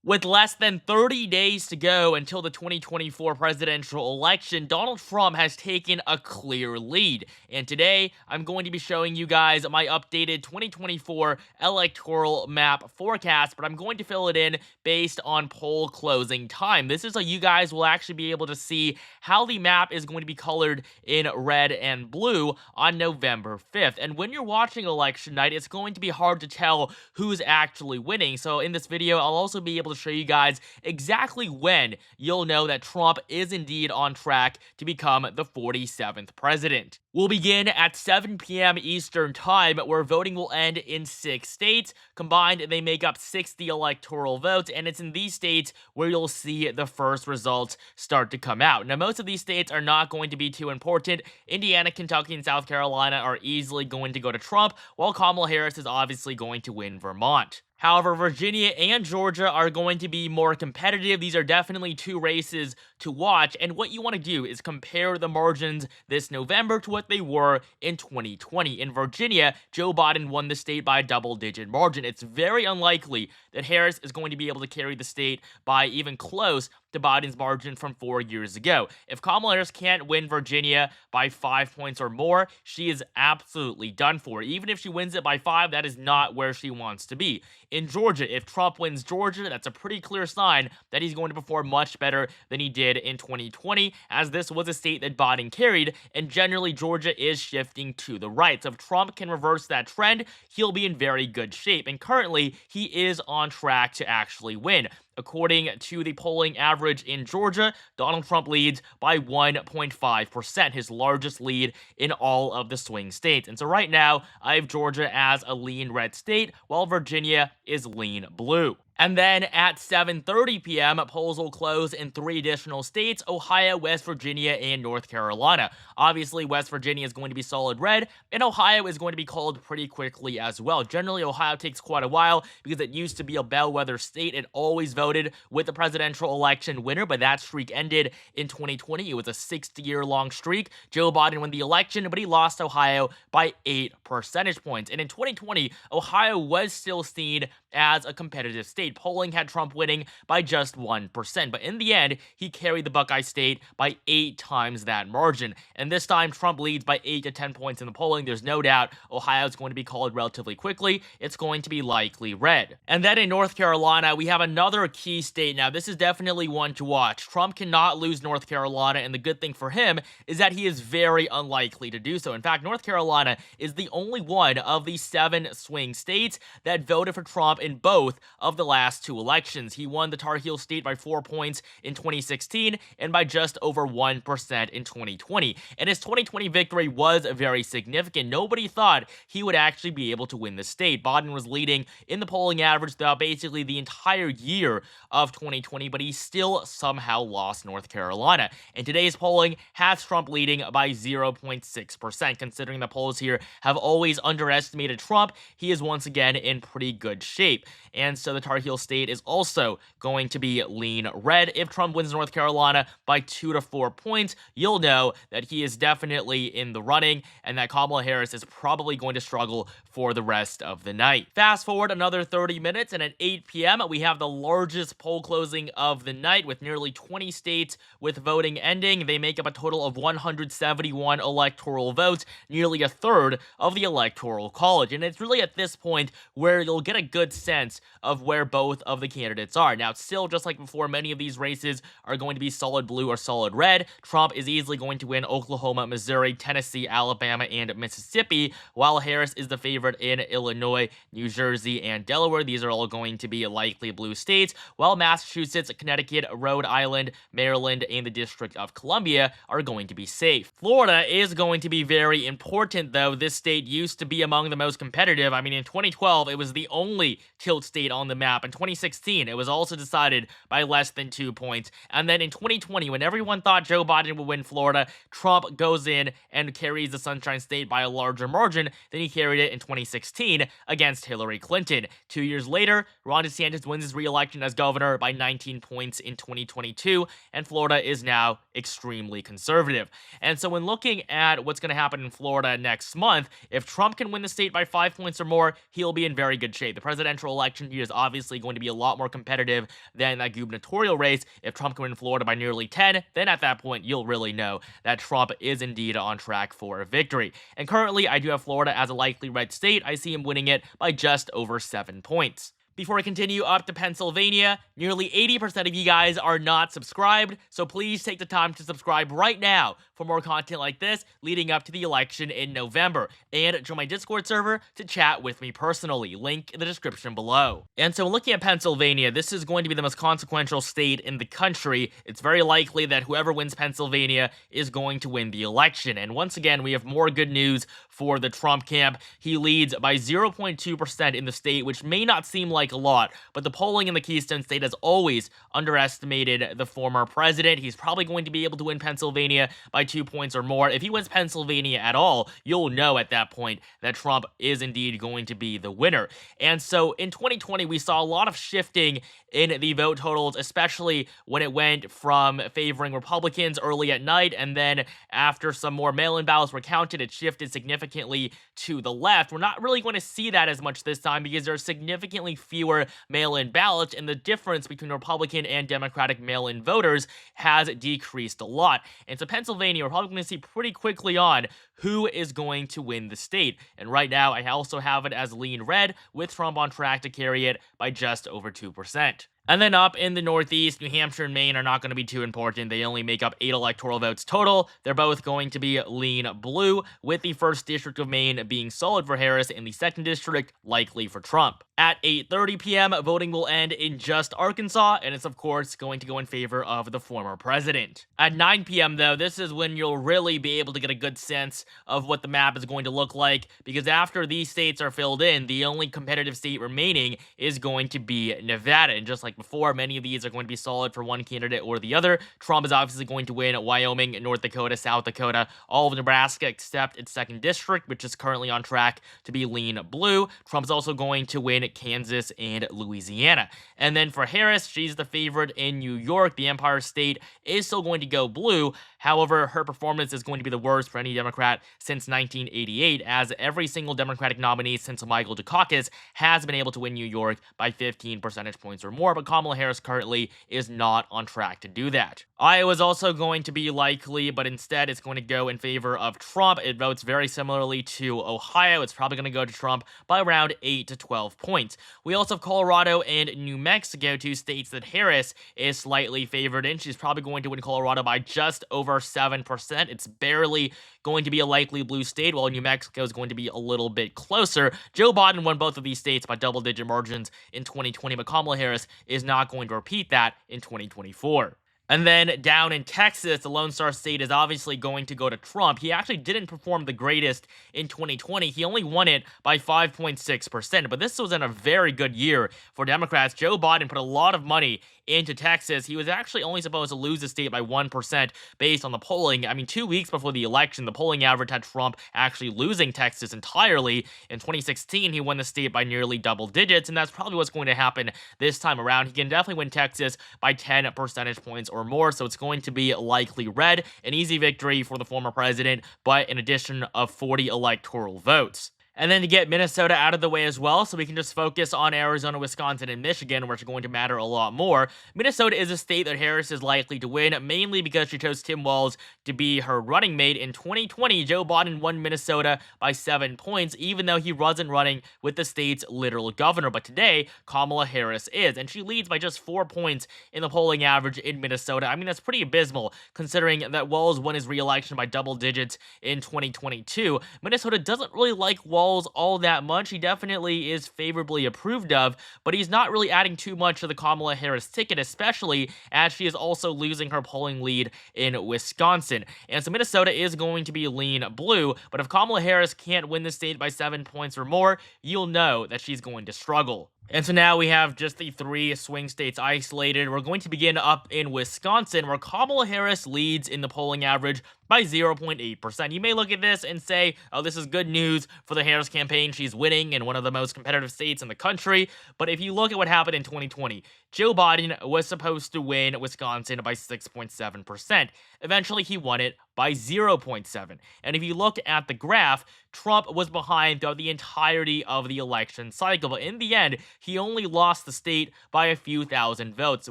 With less than 30 days to go until the 2024 presidential election, Donald Trump has taken a clear lead. And today, I'm going to be showing you guys my updated 2024 electoral map forecast, but I'm going to fill it in based on poll closing time. This is so you guys will actually be able to see how the map is going to be colored in red and blue on November 5th. And when you're watching election night, it's going to be hard to tell who's actually winning. So in this video, I'll also be able to show you guys exactly when you'll know that Trump is indeed on track to become the 47th president. We'll begin at 7 p.m. Eastern Time, where voting will end in 6 states. Combined, they make up 60 electoral votes, and it's in these states where you'll see the first results start to come out. Now, most of these states are not going to be too important. Indiana, Kentucky, and South Carolina are easily going to go to Trump, while Kamala Harris is obviously going to win Vermont. However, Virginia and Georgia are going to be more competitive. These are definitely two races to watch, and what you want to do is compare the margins this November to what they were in 2020. In Virginia, Joe Biden won the state by a double-digit margin. It's very unlikely that Harris is going to be able to carry the state by even close to Biden's margin from 4 years ago. If Kamala Harris can't win Virginia by 5 points or more, she is absolutely done for. Even if she wins it by 5, that is not where she wants to be. In Georgia, if Trump wins Georgia, that's a pretty clear sign that he's going to perform much better than he did in 2020, as this was a state that Biden carried, and generally Georgia is shifting to the right. So if Trump can reverse that trend, he'll be in very good shape, and currently he is on track to actually win. According to the polling average in Georgia, Donald Trump leads by 1.5%, his largest lead in all of the swing states. And so right now, I have Georgia as a lean red state, while Virginia is lean blue. And then at 7:30 p.m., polls will close in 3 additional states: Ohio, West Virginia, and North Carolina. Obviously, West Virginia is going to be solid red, and Ohio is going to be called pretty quickly as well. Generally, Ohio takes quite a while because it used to be a bellwether state. It always voted with the presidential election winner, but that streak ended in 2020. It was a 60-year-long streak. Joe Biden won the election, but he lost Ohio by 8 percentage points. And in 2020, Ohio was still seen as a competitive state. Polling had Trump winning by just 1%, but in the end, he carried the Buckeye State by 8 times that margin. And this time, Trump leads by 8 to 10 points in the polling. There's no doubt Ohio is going to be called relatively quickly. It's going to be likely red. And then in North Carolina, we have another key state. Now, this is definitely one to watch. Trump cannot lose North Carolina, and the good thing for him is that he is very unlikely to do so. In fact, North Carolina is the only one of the 7 swing states that voted for Trump in both of the last 2 elections. He won the Tar Heel state by 4 points in 2016 and by just over 1% in 2020. And his 2020 victory was very significant. Nobody thought he would actually be able to win the state. Biden was leading in the polling average throughout basically the entire year of 2020, but he still somehow lost North Carolina. And today's polling has Trump leading by 0.6%. Considering the polls here have always underestimated Trump, he is once again in pretty good shape. And so the Tar Heel state is also going to be lean red. If Trump wins North Carolina by 2 to 4 points, you'll know that he is definitely in the running and that Kamala Harris is probably going to struggle for the rest of the night. Fast forward another 30 minutes, and at 8 p.m., we have the largest poll closing of the night with nearly 20 states with voting ending. They make up a total of 171 electoral votes, nearly a third of the Electoral College. And it's really at this point where you'll get a good sense of where both of the candidates are. Now, still, just like before, many of these races are going to be solid blue or solid red. Trump is easily going to win Oklahoma, Missouri, Tennessee, Alabama, and Mississippi, while Harris is the favorite in Illinois, New Jersey, and Delaware. These are all going to be likely blue states, while Massachusetts, Connecticut, Rhode Island, Maryland, and the District of Columbia are going to be safe. Florida is going to be very important, though. This state used to be among the most competitive. I mean, in 2012, it was the only tilt state on the map. In 2016, it was also decided by less than 2 points. And then in 2020, when everyone thought Joe Biden would win Florida, Trump goes in and carries the Sunshine State by a larger margin than he carried it in 2016 against Hillary Clinton. 2 years later, Ron DeSantis wins his re-election as governor by 19 points in 2022, and Florida is now extremely conservative. And so when looking at what's going to happen in Florida next month, if Trump can win the state by 5 points or more, he'll be in very good shape. The presidential election here is obviously obviously going to be a lot more competitive than that gubernatorial race. If Trump can win Florida by nearly 10, then at that point, you'll really know that Trump is indeed on track for a victory. And currently, I do have Florida as a likely red state. I see him winning it by just over 7 points. Before I continue up to Pennsylvania, nearly 80% of you guys are not subscribed, so please take the time to subscribe right now for more content like this leading up to the election in November, and join my Discord server to chat with me personally, link in the description below. And so looking at Pennsylvania, this is going to be the most consequential state in the country. It's very likely that whoever wins Pennsylvania is going to win the election, and once again, we have more good news for the Trump camp. He leads by 0.2% in the state, which may not seem like a lot, but the polling in the Keystone State has always underestimated the former president. He's probably going to be able to win Pennsylvania by 2 points or more. If he wins Pennsylvania at all, you'll know at that point that Trump is indeed going to be the winner. And so in 2020, we saw a lot of shifting in the vote totals, especially when it went from favoring Republicans early at night, and then after some more mail-in ballots were counted, it shifted significantly to the left. We're not really going to see that as much this time because there are significantly fewer mail-in ballots, and the difference between Republican and Democratic mail-in voters has decreased a lot. And so Pennsylvania, we're probably going to see pretty quickly on who is going to win the state. And right now, I also have it as lean red, with Trump on track to carry it by just over 2%. And then up in the Northeast, New Hampshire and Maine are not going to be too important. They only make up 8 electoral votes total. They're both going to be lean blue, with the 1st District of Maine being solid for Harris and the 2nd District likely for Trump. At 8:30 p.m., voting will end in just Arkansas, and it's of course going to go in favor of the former president. At 9 p.m., though, this is when you'll really be able to get a good sense of what the map is going to look like, because after these states are filled in, the only competitive state remaining is going to be Nevada. And just like before, many of these are going to be solid for one candidate or the other. Trump is obviously going to win Wyoming, North Dakota, South Dakota, all of Nebraska except its 2nd District, which is currently on track to be lean blue. Trump's also going to win Kansas and Louisiana. And then for Harris, she's the favorite in New York. The Empire State is still going to go blue. However, her performance is going to be the worst for any Democrat since 1988, as every single Democratic nominee since Michael Dukakis has been able to win New York by 15 percentage points or more, but Kamala Harris currently is not on track to do that. Iowa is also going to be likely, but instead it's going to go in favor of Trump. It votes very similarly to Ohio. It's probably going to go to Trump by around 8 to 12 points. We also have Colorado and New Mexico, 2 states that Harris is slightly favored in. She's probably going to win Colorado by just over 7%. It's barely going to be a likely blue state, while New Mexico is going to be a little bit closer. Joe Biden won both of these states by double-digit margins in 2020, but Kamala Harris is not going to repeat that in 2024. And then down in Texas, the Lone Star State is obviously going to go to Trump. He actually didn't perform the greatest in 2020. He only won it by 5.6%, but this was in a very good year for Democrats. Joe Biden put a lot of money into Texas. He was actually only supposed to lose the state by 1% based on the polling. I mean, 2 weeks before the election, the polling average had Trump actually losing Texas entirely. In 2016, he won the state by nearly double digits, and that's probably what's going to happen this time around. He can definitely win Texas by 10 percentage points or more, so it's going to be likely red. An easy victory for the former president, but an addition of 40 electoral votes. And then to get Minnesota out of the way as well, so we can just focus on Arizona, Wisconsin, and Michigan, which are going to matter a lot more. Minnesota is a state that Harris is likely to win, mainly because she chose Tim Walz to be her running mate. In 2020, Joe Biden won Minnesota by 7 points, even though he wasn't running with the state's literal governor. But today, Kamala Harris is, and she leads by just 4 points in the polling average in Minnesota. I mean, that's pretty abysmal, considering that Walz won his re-election by double digits in 2022. Minnesota doesn't really like Walz all that much. He definitely is favorably approved of, but he's not really adding too much to the Kamala Harris ticket, especially as she is also losing her polling lead in Wisconsin. And so Minnesota is going to be lean blue, but if Kamala Harris can't win the state by 7 points or more, you'll know that she's going to struggle. And so now we have just the 3 swing states isolated. We're going to begin up in Wisconsin, where Kamala Harris leads in the polling average by 0.8%. You may look at this and say, oh, this is good news for the Harris campaign. She's winning in one of the most competitive states in the country. But if you look at what happened in 2020, Joe Biden was supposed to win Wisconsin by 6.7%. Eventually, he won it by 0.7. And if you look at the graph, Trump was behind throughout the entirety of the election cycle. But in the end, he only lost the state by a few thousand votes.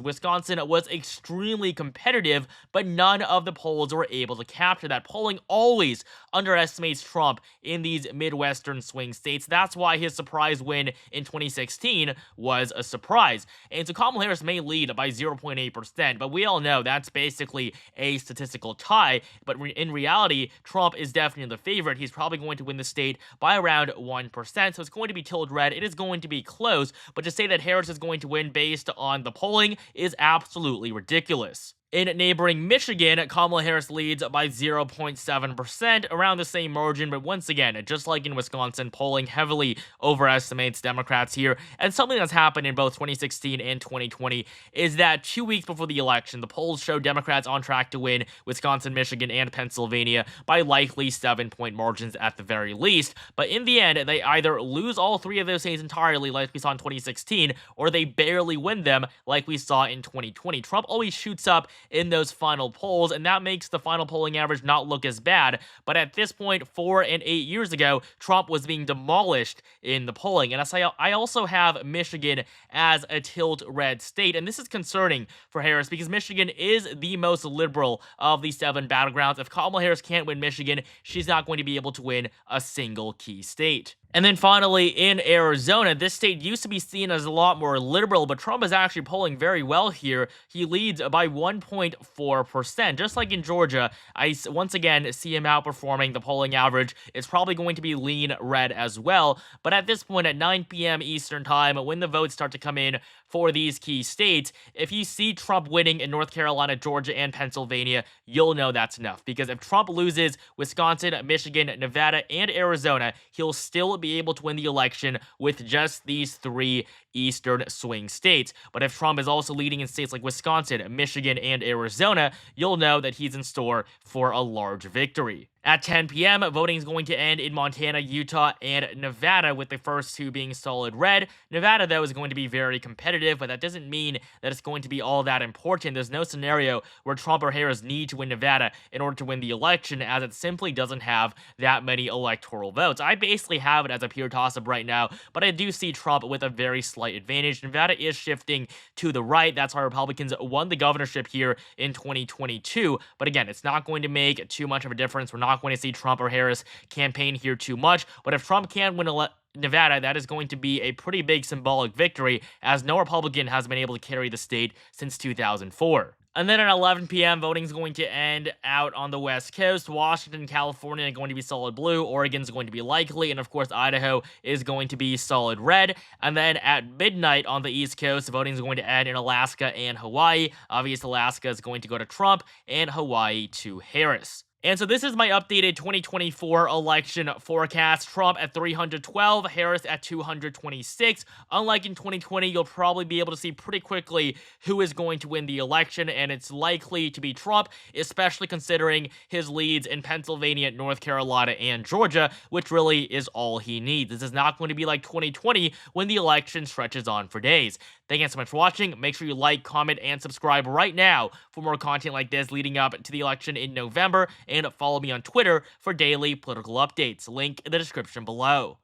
Wisconsin was extremely competitive, but none of the polls were able to capture that. Polling always underestimates Trump in these Midwestern swing states. That's why his surprise win in 2016 was a surprise. And so Kamala Harris may lead by 0.8%, but we all know that's basically a statistical tie. But in reality, Trump is definitely the favorite. He's probably going to win the state by around 1%, so it's going to be tilted red. It is going to be close, but to say that Harris is going to win based on the polling is absolutely ridiculous. In neighboring Michigan, Kamala Harris leads by 0.7%, around the same margin, but once again, just like in Wisconsin, polling heavily overestimates Democrats here. And something that's happened in both 2016 and 2020 is that 2 weeks before the election, the polls show Democrats on track to win Wisconsin, Michigan, and Pennsylvania by likely 7-point margins at the very least. But in the end, they either lose all three of those states entirely, like we saw in 2016, or they barely win them, like we saw in 2020. Trump always shoots up in those final polls, and that makes the final polling average not look as bad. But at this point, 4 and 8 years ago, Trump was being demolished in the polling. And I also have Michigan as a tilt red state, and this is concerning for Harris because Michigan is the most liberal of the 7 battlegrounds. If Kamala Harris can't win Michigan, she's not going to be able to win a single key state. And then finally, in Arizona, this state used to be seen as a lot more liberal, but Trump is actually polling very well here. He leads by 1.4%. Just like in Georgia, I once again see him outperforming the polling average. It's probably going to be lean red as well. But at this point, at 9 p.m. Eastern Time, when the votes start to come in for these key states, if you see Trump winning in North Carolina, Georgia, and Pennsylvania, you'll know that's enough. Because if Trump loses Wisconsin, Michigan, Nevada, and Arizona, he'll still be able to win the election with just these 3 eastern swing states. But if Trump is also leading in states like Wisconsin, Michigan, and Arizona, you'll know that he's in store for a large victory. At 10 p.m., voting is going to end in Montana, Utah, and Nevada, with the first 2 being solid red. Nevada, though, is going to be very competitive, but that doesn't mean that it's going to be all that important. There's no scenario where Trump or Harris need to win Nevada in order to win the election, as it simply doesn't have that many electoral votes. I basically have it as a pure toss-up right now, but I do see Trump with a very slight advantage. Nevada is shifting to the right. That's why Republicans won the governorship here in 2022. But again, it's not going to make too much of a difference. We're not going to see Trump or Harris campaign here too much. But if Trump can win Nevada, that is going to be a pretty big symbolic victory, as no Republican has been able to carry the state since 2004. And then at 11 p.m., voting is going to end out on the West Coast. Washington, California are going to be solid blue. Oregon's going to be likely. And of course, Idaho is going to be solid red. And then at midnight on the East Coast, voting is going to end in Alaska and Hawaii. Obviously, Alaska is going to go to Trump and Hawaii to Harris. And so this is my updated 2024 election forecast. Trump at 312, Harris at 226. Unlike in 2020, you'll probably be able to see pretty quickly who is going to win the election, and it's likely to be Trump, especially considering his leads in Pennsylvania, North Carolina, and Georgia, which really is all he needs. This is not going to be like 2020 when the election stretches on for days. Thank you so much for watching. Make sure you like, comment, and subscribe right now for more content like this leading up to the election in November, and follow me on Twitter for daily political updates. Link in the description below.